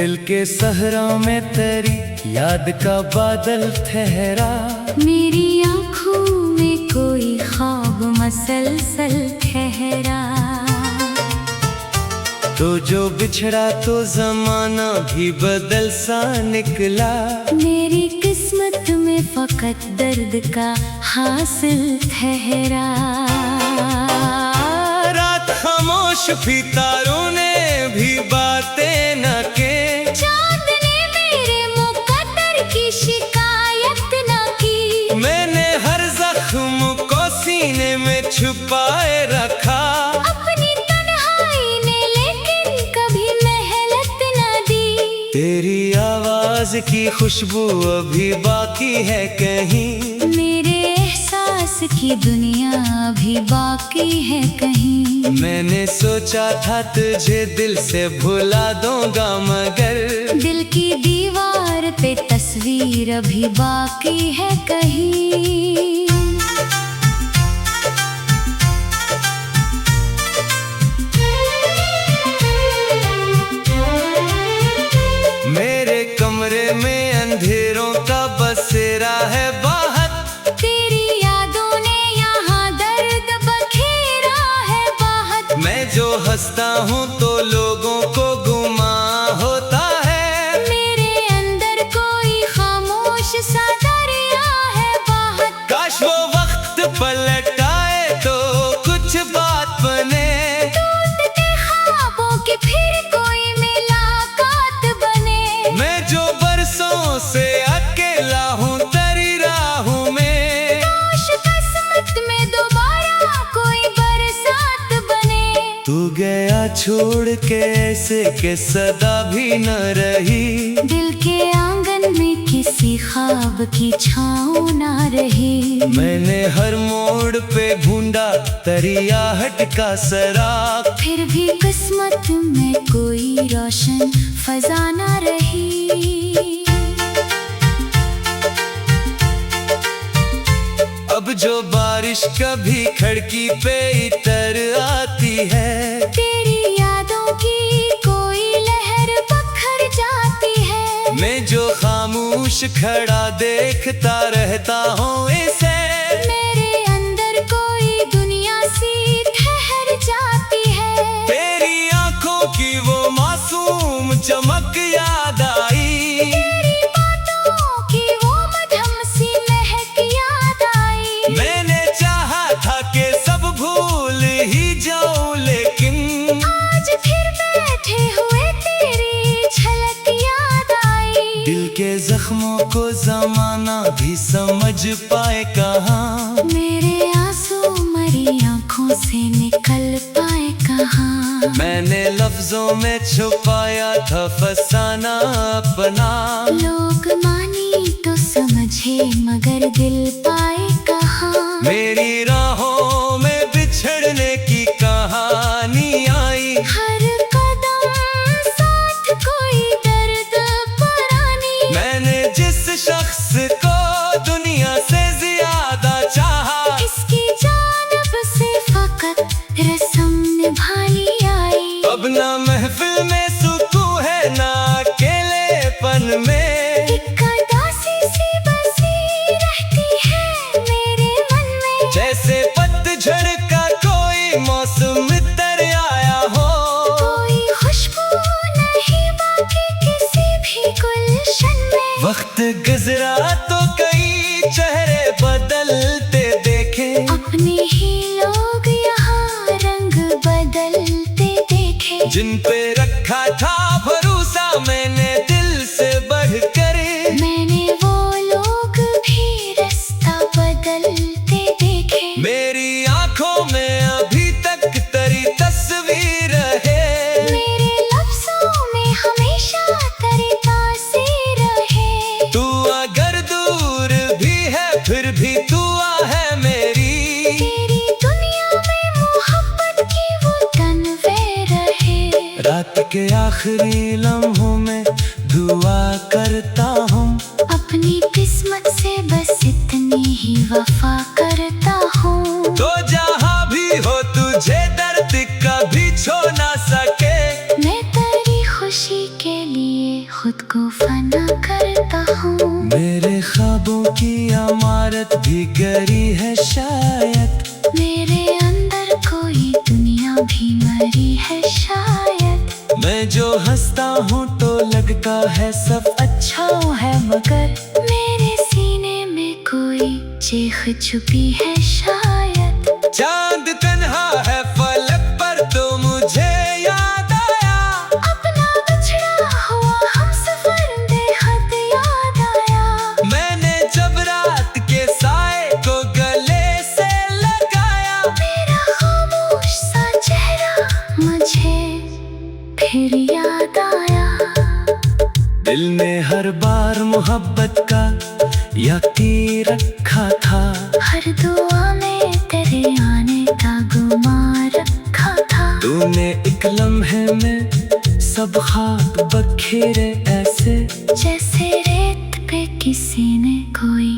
दिल के सहरा में तेरी याद का बादल ठहरा। मेरी आँखों में कोई ख्वाब मसलसल ठहरा। तो जो बिछड़ा तो जमाना भी बदल सा निकला। मेरी किस्मत में फकत दर्द का हासिल ठहरा। रात खामोश भी तारों ने भी बातें न के। चांद ने मेरे मुकद्दर की शिकायत न की। मैंने हर जख्म को सीने में छुपाए रखा। अपनी तन्हाई ने लेकिन कभी मेहनत न दी। तेरी आवाज की खुशबू अभी बाकी है कहीं। मेरे एहसास की दुनिया अभी बाकी है कहीं। मैंने सोचा था तुझे दिल से भुला दूंगा, मगर दिल की दीवार पे तस्वीर अभी बाकी है कहीं। मेरे कमरे में अंधेरों का बसेरा है बाहत। तेरी यादों ने यहाँ दर्द बखेरा है बाहत। मैं जो हंसता हूँ तो लोगों को गुमा होता है। मेरे अंदर कोई खामोश सा दरिया है बाहत। काश वो वक्त पलट आए तो कुछ बात बने। टूटते ख्वाबों की फिर कोई मुलाकात बने। मैं जो बरसों से अकेला हूँ तेरी राहों में। काश किस्मत में दोबारा कोई बरसात बने। तू गया छोड़ के ऐसे के सदा भी न रही। दिल के आंगन में किसी ख्वाब की छाँव ना रही। मैंने हर मोड़ पे ढूंढा तेरी आहट का सराग। फिर भी किस्मत में कोई रोशन फजा ना रही। अब जो बारिश कभी खिड़की पे इतर आती है। तेरी यादों की कोई लहर बखर जाती है। मैं जो खामोश खड़ा देखता रहता हूँ इसे। मेरे अंदर कोई दुनिया सी ठहर जाती है। तेरी आंखों की वो मासूम चमक याद आई। तेरी बातों की वो मधुम सी महक याद आई। मैंने चाहा था कि सब भूल ही जाऊं, लेकिन आज फिर बैठे हुए तेरी झलक याद आई। दिल के जख्मों को जमाना भी समझ पाए कहाँ। मेरे आंसू मरी आंखों से निकल पाए कहाँ। मैंने लफ्जों में छुपाया था फसाना अपना। लोग मानी तो समझे मगर दिल पाए कहाँ। मेरी राहों में बिछड़ने की कहानी आई। हर कदम साथ कोई दर्द पुरानी। मैंने जिस शख्स को दुनिया से ज्यादा चाहा। इसकी जानब से फकत रस्म निभानी आई। अब ना महफिल में सुकून है ना अकेलेपन में। एक उदासी सी बसी रहती है मेरे मन में। जैसे पतझड़ का कोई मौसम इतर आया हो। कोई खुशबू नहीं बाकी किसी भी गुलशन में। वक्त गुजरा तो कई चेहरे बदलते देखे। अपने ही लोग यहाँ रंग बदलते देखे। जिन पे रखा था भरोसा मैंने दिल से बढ़कर। मैंने वो लोग भी रास्ता बदलते देखे। मेरी आंखों में अभी तक तेरी तस्वीर है। मेरे लफ्जों में हमेशा तेरी तासीर है। तू अगर दूर भी है फिर भी तू है मेरी। तेरी दुनिया में मोहब्बत की वो तनवीर है। रात के आखिरी लम्हों में दुआ करता हूँ। अपनी किस्मत से बस इतनी ही वफा करता हूँ। तो जहाँ भी हो तुझे दर्द कभी छो ना सके। मैं तेरी खुशी के लिए को फना करता हूँ। मेरे ख्वाबों की इमारत भी गिरी है शायद, मेरे अंदर कोई दुनिया भी मरी है शायद। मैं जो हंसता हूँ तो लगता है सब अच्छा है, मगर मेरे सीने में कोई चीख छुपी है शायद। चांद तन्हा है फलक पर तो मुझे याद आया, अपना बिछड़ा हुआ हमसफर बेहद याद आया। मैंने जब रात के साए को गले से लगाया, मेरा खामोश सा चेहरा मुझे फिर याद आया। दिल ने हर बार मोहब्बत का यकीन रखा था, हर दुआ में तेरे आने का गुमान रखा था। तूने एक लम्हे में सब ख्वाब बखेरे ऐसे, जैसे रेत पे किसी ने कोई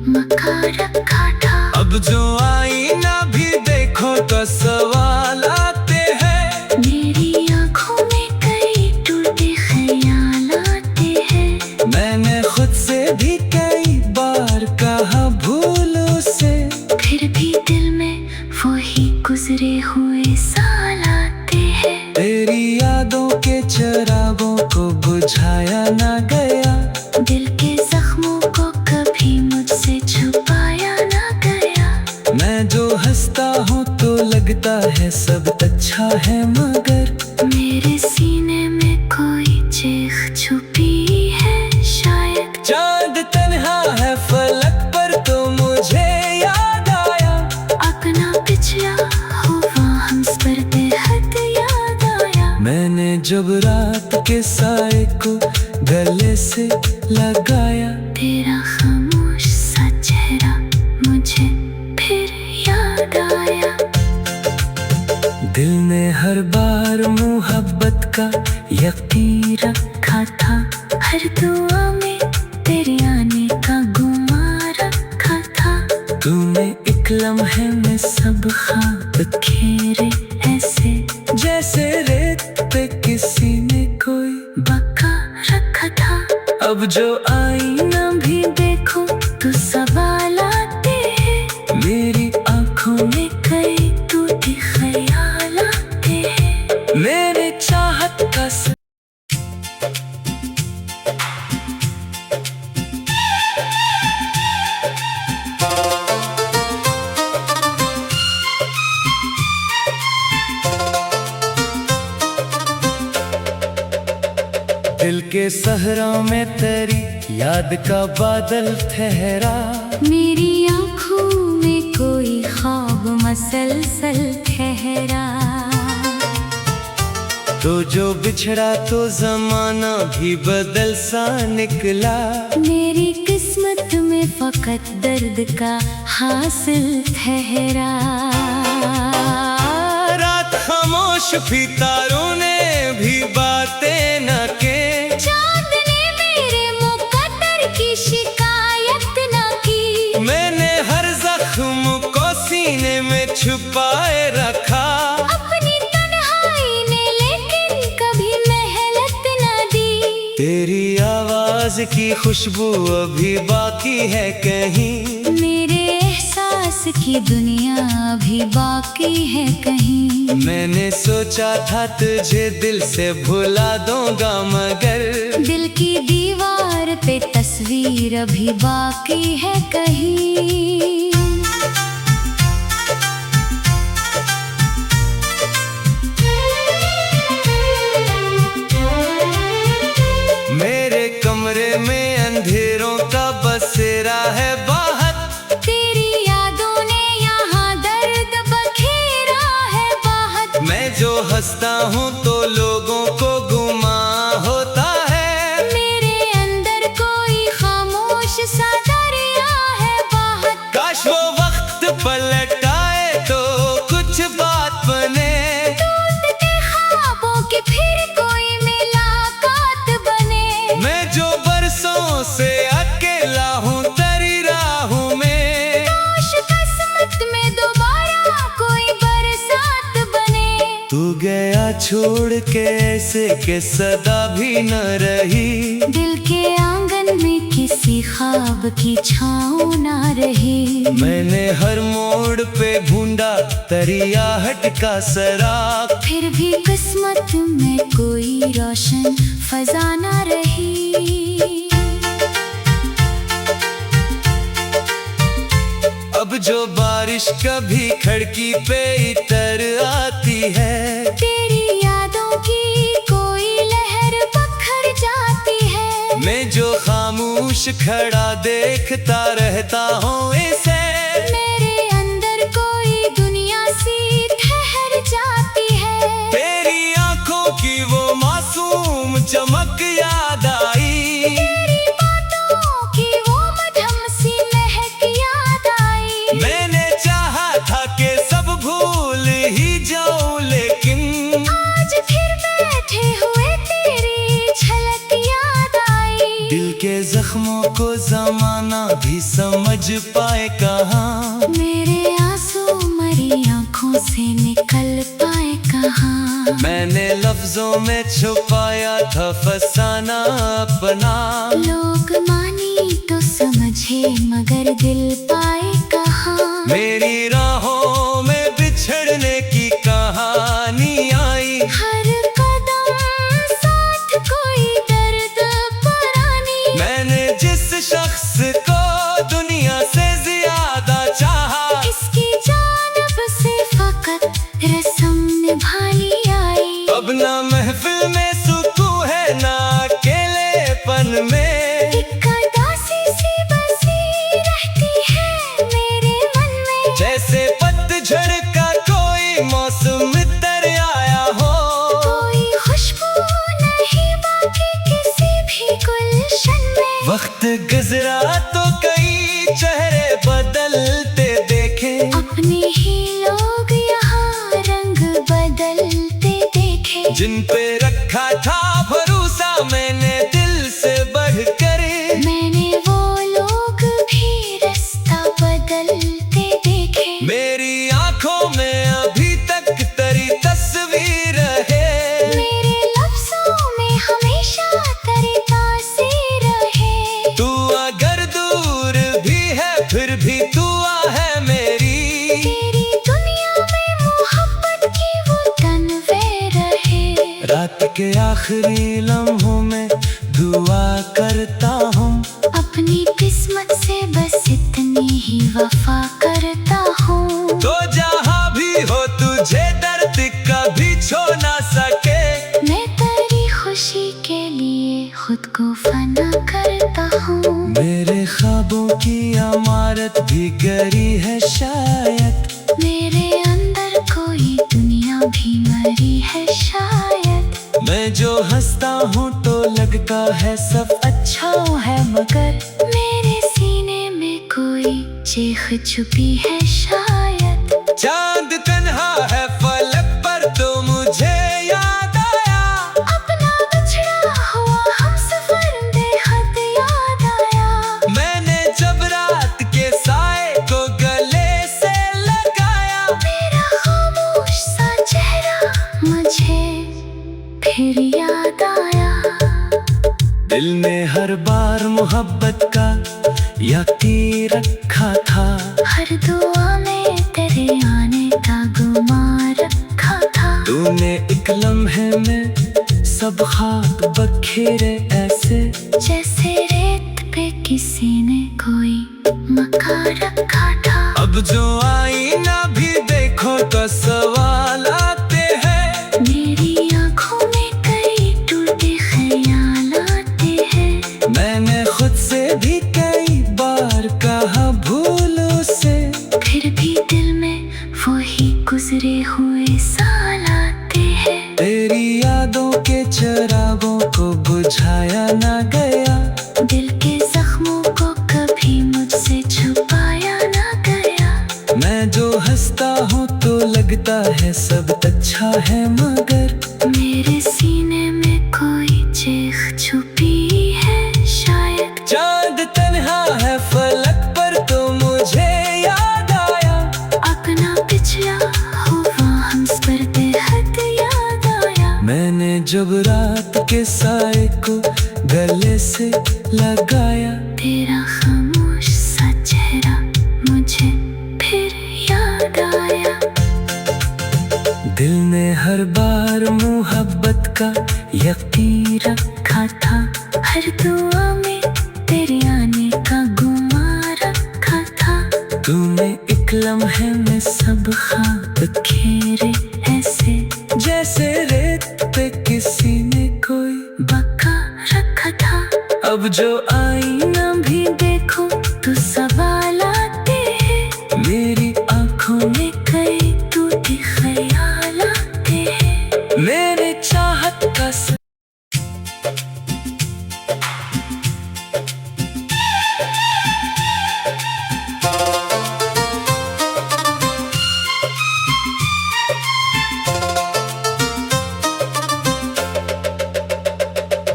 मकान रखा था। अब जो आईना भी देखो तो सवाल आते हैं, मेरी आँखों में कई टूटे ख्याल आते हैं। मैंने खुद से भी कई बार कहा भूलो से, फिर भी दिल में वही गुजरे हुए साल आते हैं। तेरी यादों के चिरागों को बुझाया ना गया, दिल के जख्मों को कभी मुझसे छुपाया ना गया। मैं जो हंसता हूँ तो लगता है सब अच्छा है, मगर मेरे सीने में कोई चीख छुपी है शायद। चांद तन्हा है फलक पर तो मुझे याद आया, अपना पिछला हुआ हमसफर बेहद याद आया। मैंने जब रात के साए को गले से लगाया, तेरा खामोश सा चेहरा मुझे फिर याद आया। दिल ने हर बार मोहब्बत का यकीन रखा था, हर दुआ में तेरे आने का गुमान रखा था। तूने एक लम्हे में सब ख्वाब खेरे ऐसे, जैसे रेत पे किसी ने कोई बका रखा था। अब जो आईना भी देखो तो सवाल आते हैं, मेरी आंखों में कई टूटे ख्याल आते हैं। मेरे चाहत का दिल के सहरा में तेरी याद का बादल ठहरा, मेरी आँखों में कोई ख्वाब मसलसल ठहरा। तो जो बिछड़ा तो जमाना भी बदल सा निकला, मेरी किस्मत में फकत दर्द का हासिल ठहरा। रात खामोश भी तारों ने भी बातें न के, चाँद ने मेरे मुकद्दर की शिकायत न की। मैंने हर जख्म को सीने में छुपाए रखा, अपनी तन्हाई ने लेकिन कभी मेहनत न दी। तेरी आवाज की खुशबू अभी बाकी है कहीं, मेरे एहसास की दुनिया अभी बाकी है कहीं। मैंने सोचा था तुझे दिल से भुला दूंगा, मगर दिल की दीवार पे तस्वीर अभी बाकी है कहीं। मेरे कमरे में अंधेरों का बसेरा है बाहर, तेरी यादों ने यहाँ दर्द बखेरा है बाहर। मैं जो हंसता हूँ तो लोगों को गुमा होता है, मेरे अंदर कोई खामोश सा दरिया है बाहर। काश वो वक्त पलट आए तो कुछ बात बने, टूटते ख्वाबों की फिर कोई मुलाकात बने। मैं जो बरसों से अकेला हूँ तेरी राहों में, काश किस्मत में दोबारा कोई बरसात बने। तू गया छोड़ के ऐसे के सदा भी न रही, दिल किसी ख्वाब की छाँव ना रही। मैंने हर मोड़ पे ढूंढा तरियाहट का सराग, फिर भी किस्मत में कोई रोशन फजा ना रही। अब जो बारिश कभी खिड़की पे इतर आती है, तेरी यादों की कोई लहर पखर जाती है। मैं जो खामोश खड़ा देखता रहता हूँ इसे, मेरे अंदर कोई दुनिया सी ठहर जाती है। तेरी आंखों की वो मासूम चमक याद आई, तेरी बातों की वो मधुर सी महक याद आई। मैंने चाहा था कि सब भूल ही जाऊं, लेकिन आज फिर बैठे हुए तेरी झलक याद आई। दिल के जख्मों को जमाना भी समझ पाए कहाँ, मेरे आंसू मरी आंखों से निकल पाए कहाँ। मैंने लफ्जों में छुपाया था फसाना अपना। लोग मानी तो समझे मगर दिल पाए कहाँ। मेरी राहों में बिछड़ने की कहानी आई, हर कदम साथ कोई दर्द परानी। मैंने जिस शख्स को दुनिया से ज्यादा चाहा, इसकी जानब से फकत रस्म निभानी आई। अब ना महफिल में सुकून है ना अकेलेपन में, एक उदासी सी बसी रहती है मेरे मन में। जैसे पतझड़ का कोई मौसम तर आया हो, कोई खुशबू नहीं बाकी किसी भी गुलशन में। वक्त गुजरा तो कई चेहरे बदलते देखे, अपने ही लोग यहाँ रंग बदलते देखे। जिन पे रखा था भरोसा मैंने दिल से बढ़कर, मैंने वो लोग भी रास्ता बदलते देखे। मेरी आंखों में अभी तक तेरी तस्वीर है, मेरे लफ्जों में हमेशा तेरी तासीर है। तू अगर दूर भी है फिर भी दुआ है मेरी, तेरी दुनिया में मोहब्बत की वो तनवीर है। रात के आखिरी लम्हों में दुआ करता हूँ, अपनी किस्मत से बस इतनी ही वफा करता हूँ। तो जहाँ भी हो तुझे दर्द कभी छोड़ ना सके, मैं तेरी खुशी के लिए खुद को फना करता हूँ। मेरे ख्वाबों की इमारत भी गिरी है शायद, मेरे अंदर कोई दुनिया भी मरी है शायद। मैं जो हंसता हूँ तो लगता है सब अच्छा है, मगर मेरे सीने में कोई चीख छुपी है शायद। चांद तन्हा है फलक पर तो मुझे याद आया, अपना बिछड़ा हुआ हमसफर बेहद याद आया। मैंने जब रात के साए को गले से लगाया, मेरा खामोश सा चेहरा मुझे फिर याद आया। दिल ने हर बार मोहब्बत का यकीन रखा था, हर दुआ में तेरे आने का गुमान रखा था। तूने एक लम्हे में सब खाक बखेरे ऐसे, जैसे रेत पे किसी ने कोई मकान रखा था। अब जो आईना भी देखो तो सवाल आते हैं, मेरी आंखों में कई टूटे ख्याल आते हैं। मैंने खुद से भी कई बार कहा भूलो से, फिर भी दिल में वही गुजरे हुए साल आते हैं। तेरी यादों के चिरागों को बुझाया ना गया, दिल के जख्मों को कभी मुझसे छुपाया ना गया। मैं जो हंसता हूँ तो लगता है सब अच्छा है, मगर मेरे सीने में कोई चीख छुपी है शायद। चांद तन्हा है फलक पर तो मुझे याद आया, अपना पिछला हुआ हम पर बेहद याद आया। मैंने जब रात के साए को गले से लगाया। तेरा खामोश सा चेहरा मुझे फिर याद आया। दिल ने हर बार मोहब्बत का यकीन रखा था, हर दुआ में तेरे आने का गुमा रखा था। तूने एक लम्हे में सब ख्वाब खेरे ऐसे, जैसे रेत पे किसी ने कोई बका रखा था। अब जो आईना भी देखो तो सवाल आते हैं, मेरी आंखों में कई टूटे ख्याल आते हैं। मेरे चाहत का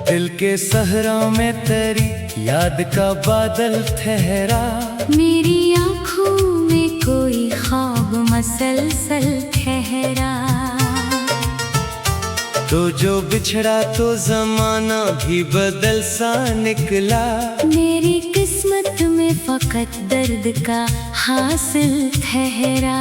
दिल के सहरा में तेरी याद का बादल ठहरा। मेरी आँखों में कोई ख्वाब मसलसल ठहरा। तो जो बिछड़ा तो जमाना भी बदल सा निकला। मेरी किस्मत में फकत दर्द का हासिल ठहरा।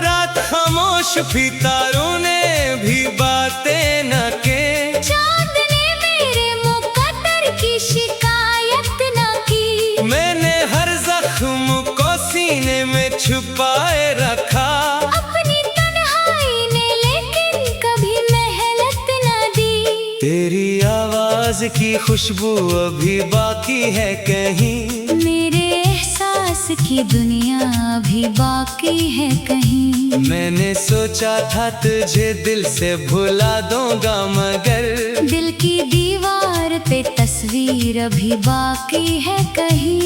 रात खामोश भी तारों ने भी बातें न के, चांद ने मेरे मुकद्दर की शिकायत न की। मैंने हर जख्म को सीने में छुपाए रखा। अपनी तन्हाई ने लेकिन कभी मेहनत न दी। तेरी आवाज की खुशबू अभी बाकी है कहीं, मेरे एहसास की दुनिया अभी बाकी है कहीं। मैंने सोचा था तुझे दिल से भुला दूंगा, मगर दिल की दीवार पे तस्वीर अभी बाकी है कहीं।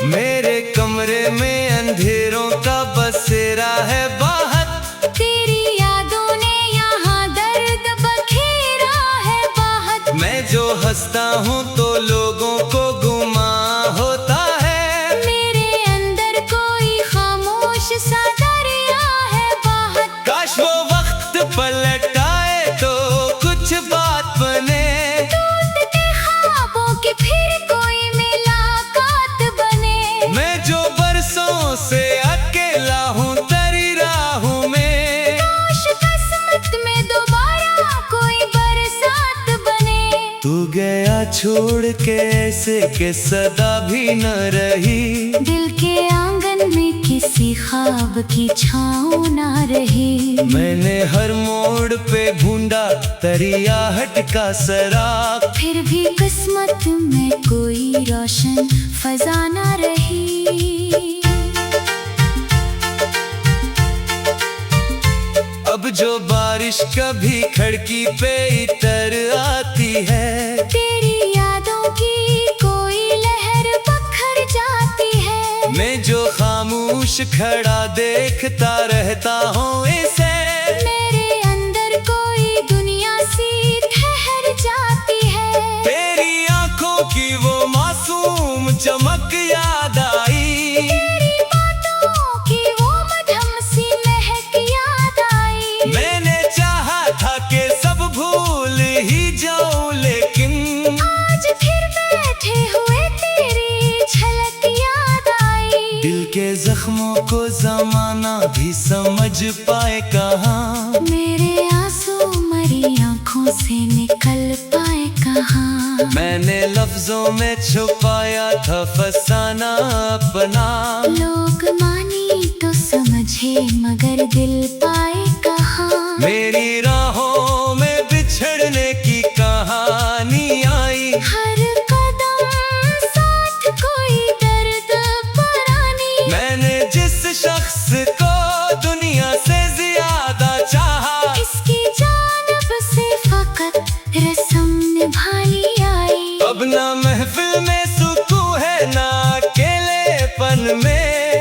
मेरे कमरे में अंधेरों का बसेरा है बाहर। तेरी यादों ने यहाँ दर्द बखेरा है बाहर। मैं जो हंसता हूँ तो लोगों को गुमा होता है। मेरे अंदर कोई खामोश सा दरिया है बाहर। काश वो वक्त पलट आए तो कुछ बात बने। टूटते ख्वाबों की फिर कोई मुलाकात बने। मैं जो बरसों से अकेला हूँ तेरी राहों में, काश किस्मत में दोबारा कोई बरसात बने। तू गया छोड़ के ऐसे के सदा भी न रही। दिल के आंगन में किसी ख्वाब की छाँव ना रही। मैंने हर मोड़ पे ढूंढा तेरी आहट का सराग, फिर भी किस्मत में कोई रोशन फजा ना रही। अब जो बारिश कभी खिड़की पे इतर आती है, तेरी यादों की कोई लहर बखर जाती है। मैं जो खामोश खड़ा देखता रहता हूँ इसे, मेरे अंदर कोई दुनिया सी ठहर जाती है। तेरी आंखों की वो मासूम चमक याद आई। तेरी बातों की वो मधुम सी महक याद आई। मैंने चाहा था कि सब भूल ही जाऊं, लेकिन आज फिर बैठे हुए तेरी झलक याद आई। दिल के जख्मों को जमाना भी समझ पाए कहाँ। मेरे आंसू मरी आंखों से निकल पाए कहाँ। मैंने लफ्जों में छुपाया था फसाना अपना। लोग मानी तो समझे मगर दिल पाए कहाँ। मेरी राहों में बिछड़ने की कहानी आई। हर कदम साथ कोई दर्द पुरानी। मैंने जिस शख्स को दुनिया से ज्यादा चाहा, इसकी जानब से फकत रस्म निभानी आई। अब ना महफिल में सुकून है ना अकेलेपन में।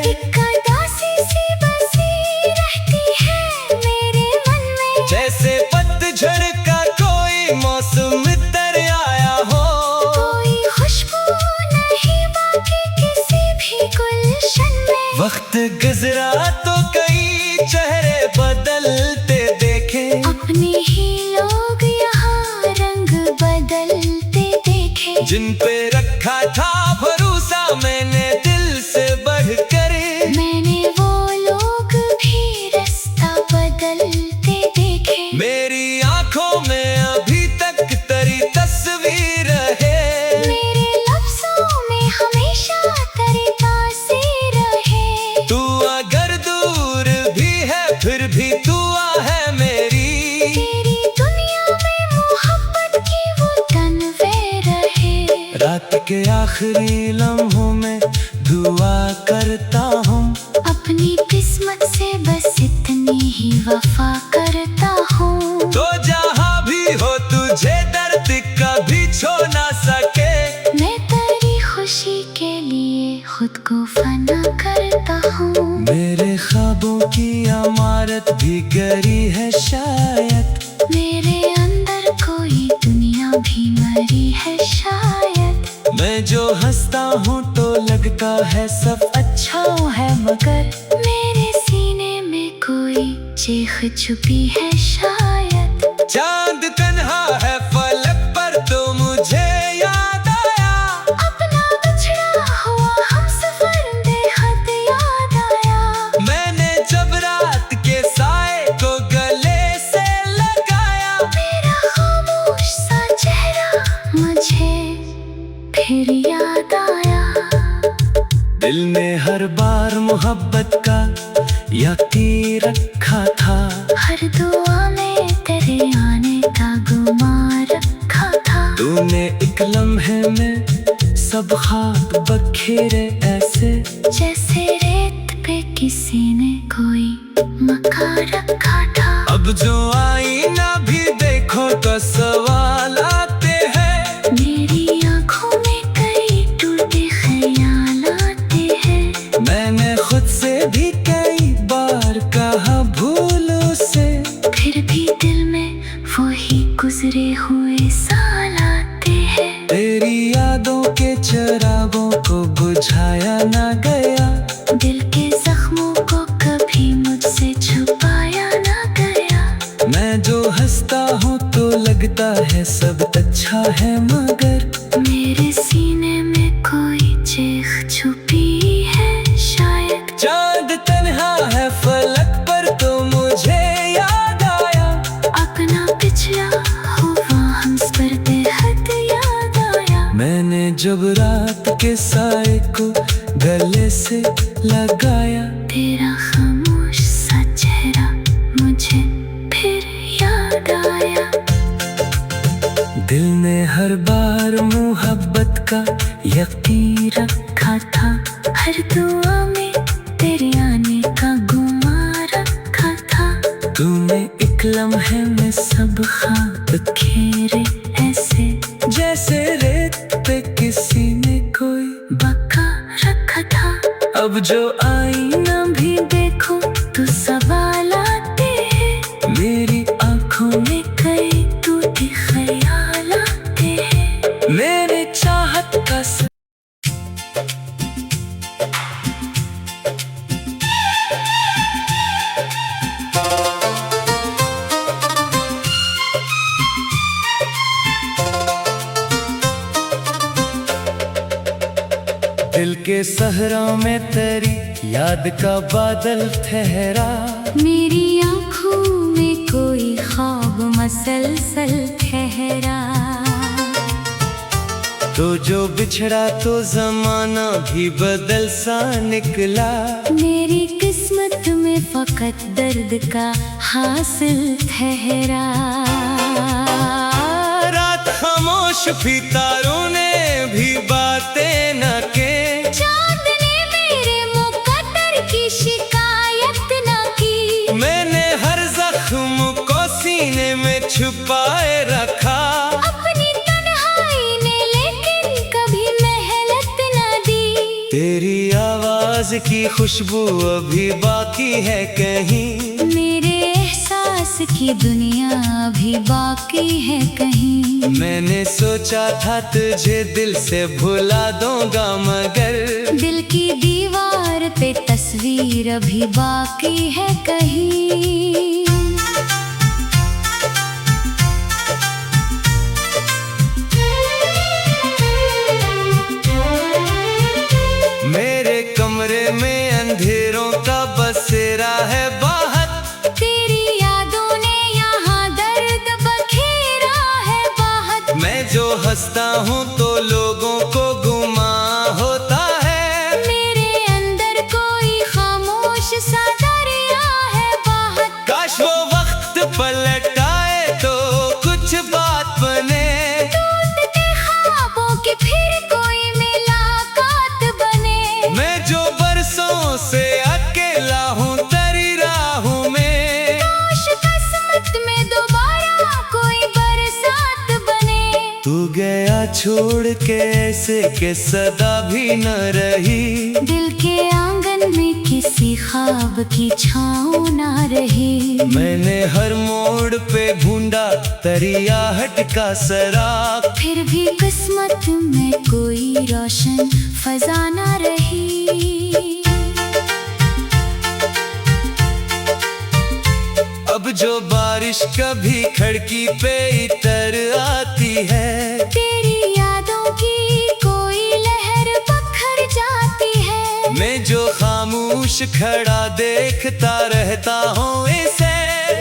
एक उदासी सी बसी रहती है मेरे मन में। जैसे पतझड़ का कोई मौसम तर आया हो, कोई खुशबू नहीं वक्त गुजरा तो कई चेहरे बदलते देखे, अपने ही लोग यहाँ रंग बदलते देखे। जिन पे रखा था भरोसा मैंने दिल से बढ़कर, मैंने वो लोग भी रास्ता बदलते देखे। मेरी आंखों में अभी तक तेरी तस्वीर है, मेरे लफ्जों में हमेशा तेरी तासीर है। तू अगर दूर भी है फिर भी दुआ है मेरी, तेरी दुनिया में मोहब्बत की वो तनवीर है। रात के आखिरी लम्हों में दुआ करता हूँ, अपनी किस्मत से बस इतनी ही वफा करता हूँ। तो जहाँ भी हो तुझे दर्द कभी छोड़ ना सके, मैं तेरी खुशी के लिए खुद को फना करता हूँ। मेरे ख्वाबों की इमारत भी गिरी है शायद, मेरे अंदर कोई दुनिया भी मरी है शायद। मैं जो हंसता हूँ तो लगता है सब अच्छा है, मगर मेरे सीने में कोई चीख छुपी है शायद। चांद तन्हा है फलक पर तो मुझे याद आया, अपना बिछड़ा हुआ हमसफर बेहद याद आया। मैंने जब रात के साए को गले से लगाया, मेरा खामोश सा चेहरा मुझे फिर याद आया। दिल ने हर बार मोहब्बत का यकीन रखा था, हर दुआ में तेरे आने का गुमान रखा था। तूने एक लम्हे में सब ख्वाब बखेरे ऐसे, जैसे रेत पे किसी ने कोई मकान रखा था। अब जो आईना भी देखो तो सवाल आते हैं, मेरी आंखों में कई टूटे ख्याल आते हैं। मैंने खुद से भी कई बार कहा भूलो से, फिर भी दिल में वही गुजरे हुए साल आते हैं। तेरी यादों के चिरागों को बुझाया ना गया, दिल के जख्मों को कभी मुझसे छुपाया ना गया। मैं जो हंसता हूँ तो लगता है सब अच्छा है, मगर मेरे सीने में कोई चीख छुपी है शायद। चांद तन्हा है फलक पर तो मुझे याद आया, अपना पिछला हुआ हमसफर बेहद याद आया। मैंने जब रात के साए को गले से लगाया, तेरा खामोश सा चेहरा मुझे फिर याद आया। दिल ने हर बार मोहब्बत का यकीन रखा था, हर दुआ में तेरे आने का गुमान रखा था। तूने एक लम्हे में सब ख्वाब खेरे ऐसे, जैसे रेत पे किसी ने कोई बका रखा था। अब जो आईना भी देखो तो सवाल आते हैं, मेरी आंखों में कई टूटे ख्याल आते हैं। मेरे चाहत का दिल के सहरा में तेरी याद का बादल ठहरा, मेरी आँखों में कोई ख्वाब मसलसल ठहरा। तो जो बिछड़ा तो जमाना भी बदल सा निकला, मेरी किस्मत में फकत दर्द का हासिल ठहरा। रात खामोश भी तारों ने भी बातें न के, चांद ने मेरे मुकद्दर की शिकायत न की। मैंने हर जख्म को सीने में छुपाए रखा, अपनी तन्हाई ने लेकिन कभी मेहनत न दी। तेरी आवाज की खुशबू अभी बाकी है कहीं, मेरे एहसास की दुनिया अभी बाकी है कहीं। मैंने सोचा था तुझे दिल से भुला दूंगा, मगर दिल की दीवार पे तस्वीर तस्वीर अभी बाकी है कहीं। मेरे कमरे में अंधेरों का बसेरा है बाहर, तेरी यादों ने यहाँ दर्द बखेरा है बाहर। मैं जो हंसता हूँ तो लोगों को गुमा होता है, मेरे अंदर कोई खामोश सा दरिया है बाहर। काश वो वक्त पलट आए तो कुछ बात बने, टूटते ख्वाबों की फिर कोई मुलाकात बने। मैं जो बरसों से अकेला हूँ तेरी राहों में, काश किस्मत में दोबारा कोई बरसात बने। तू गया छोड़ के ऐसे के सदा भी न रही, दिल के आंगन में किसी ख्वाब की छाँव ना रही। मैंने हर मोड़ पे ढूंढा तरियाहट का सराग, फिर भी किस्मत में कोई रोशन फजा ना रही। अब जो बारिश कभी खिड़की पे इतर आती है, तेरी यादों की कोई लहर बखर जाती है। मैं जो खामोश खड़ा देखता रहता हूँ इसे,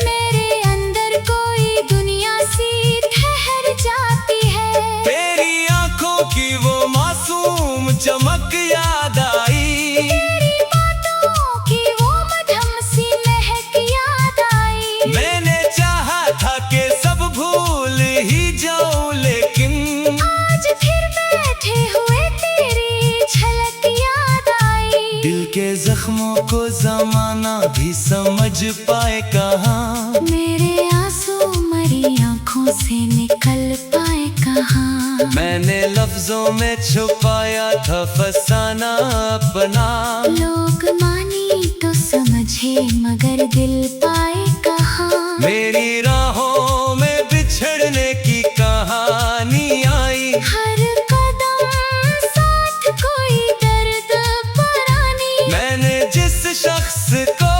मेरे अंदर कोई दुनिया सी ठहर जाती है। तेरी आंखों की वो मासूम चमक याद आई, तेरी बातों की वो मधुम सी महक याद आई। मैंने चाहा था कि सब भूल ही जाऊं, लेकिन आज फिर बैठे हुए तेरी झलक याद आई। दिल के जख्मों को जमाना भी समझ पाए कहाँ, मेरे आंसू मरी आंखों से निकल पाए कहाँ। मैंने लफ्जों में छुपाया था फसाना अपना, लोग मानी तो समझे मगर दिल पाए कहाँ। मेरी राहों में बिछड़ने की कहानी आई, हर कदम साथ कोई दर्द पुरानी। मैंने जिस शख्स को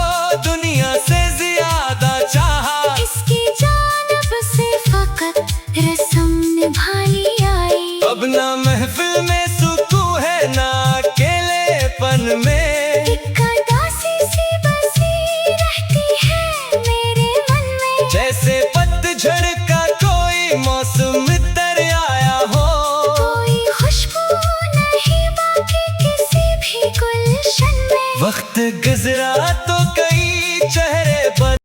दुनिया से ज्यादा चाहा, इसकी जानब से फकत रस्म निभानी आई। अब ना महफिल में सुकून है ना अकेलेपन में, एक उदासी सी बसी रहती है मेरे मन में। जैसे पतझड़ का कोई मौसम तर आया हो, कोई खुशबू नहीं बाकी किसी भी गुलशन में। वक्त गुजरा तो कई चेहरे